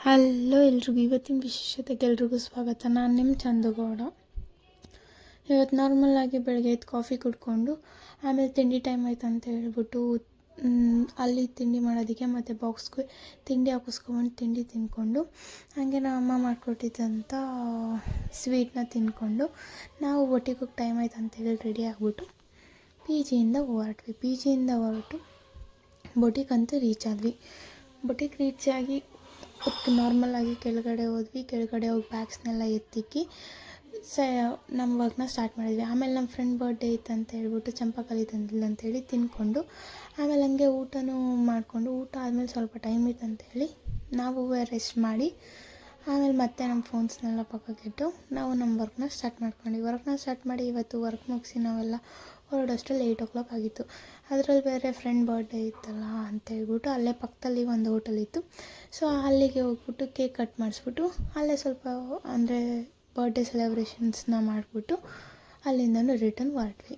Hello ಎಲ್ರಿಗೂ, ಇವತ್ತಿನ ವಿಶೇಷತೆಗೆ ಎಲ್ರಿಗೂ ಸ್ವಾಗತ. ನಾನು ನಿಮ್ಮ ಚಂದುಗೌಡ. ಇವತ್ತು ನಾರ್ಮಲಾಗಿ ಬೆಳಗ್ಗೆ ಎದ್ದು ಕಾಫಿ ಕುಡ್ಕೊಂಡು ಆಮೇಲೆ ತಿಂಡಿ ಟೈಮ್ ಆಯ್ತು ಅಂತ ಹೇಳ್ಬಿಟ್ಟು ಅಲ್ಲಿ ತಿಂಡಿ ಮಾಡೋದಕ್ಕೆ ಮತ್ತು ಬಾಕ್ಸ್ಗೆ ತಿಂಡಿ ಹಾಕಿಸ್ಕೊಂಡು ತಿಂಡಿ ತಿಂದ್ಕೊಂಡು ಹಾಗೆ ನಮ್ಮ ಅಮ್ಮ ಮಾಡಿಕೊಟ್ಟಿದ್ದಂಥ ಸ್ವೀಟ್ನ ತಿಂದ್ಕೊಂಡು ನಾವು ಒಟ್ಟಿಗೆ ಟೈಮ್ ಆಯ್ತು ಅಂತೇಳಿ ರೆಡಿ ಆಗಿಬಿಟ್ಟು ಪಿ ಜಿಯಿಂದ ಹೊರಟು ಬೊಟಿಗಂತೂ ರೀಚ್ ಆದ್ವಿ. ಬೊಟಿಗೆ ರೀಚ್ ಆಗಿ ನಾರ್ಮಲಾಗಿ ಕೆಳಗಡೆ ಹೋದ್ವಿ. ಕೆಳಗಡೆ ಹೋಗಿ ಬ್ಯಾಗ್ಸ್ನೆಲ್ಲ ಎತ್ತಿಕ್ಕಿ ನಮ್ಮ ವರ್ಕ್ನ ಸ್ಟಾರ್ಟ್ ಮಾಡಿದ್ವಿ. ಆಮೇಲೆ ನಮ್ಮ ಫ್ರೆಂಡ್ ಬರ್ಡೇ ಇತ್ತು ಅಂತ ಹೇಳ್ಬಿಟ್ಟು ಚಂಪಾಕಲಿ ತಂದಿಲ್ಲ ಅಂತೇಳಿ ತಿಂದ್ಕೊಂಡು ಆಮೇಲೆ ಹಂಗೆ ಊಟನೂ ಮಾಡಿಕೊಂಡು ಊಟ ಆದಮೇಲೆ ಸ್ವಲ್ಪ ಟೈಮ್ ಇತ್ತು ಅಂತೇಳಿ ನಾವು ರೆಸ್ಟ್ ಮಾಡಿ ಆಮೇಲೆ ಮತ್ತೆ ನಮ್ಮ ಫೋನ್ಸ್ನೆಲ್ಲ ಪಕ್ಕಕ್ಕಿಟ್ಟು ನಾವು ನಮ್ಮ ವರ್ಕ್ನ ಸ್ಟಾರ್ಟ್ ಮಾಡಿ ಇವತ್ತು ವರ್ಕ್ ಮುಗಿಸಿ ನಾವೆಲ್ಲ ಹೊರಡೋಷ್ಟರಲ್ಲಿ 8 o'clock ಆಗಿತ್ತು. ಅದರಲ್ಲಿ ಬೇರೆ ಫ್ರೆಂಡ್ ಬರ್ಡೇ ಇತ್ತಲ್ಲ ಅಂತೇಳ್ಬಿಟ್ಟು ಅಲ್ಲೇ ಪಕ್ಕದಲ್ಲಿ ಒಂದು ಹೋಟೆಲ್ ಇತ್ತು. ಸೊ ಅಲ್ಲಿಗೆ ಹೋಗ್ಬಿಟ್ಟು ಕೇಕ್ ಕಟ್ ಮಾಡಿಸ್ಬಿಟ್ಟು ಅಲ್ಲೇ ಸ್ವಲ್ಪ ಅಂದರೆ ಬರ್ಡೇ ಸೆಲೆಬ್ರೇಷನ್ಸ್ನ ಮಾಡಿಬಿಟ್ಟು ಅಲ್ಲಿಂದನೂ ರಿಟರ್ನ್ ಹೊರಟ್ವಿ.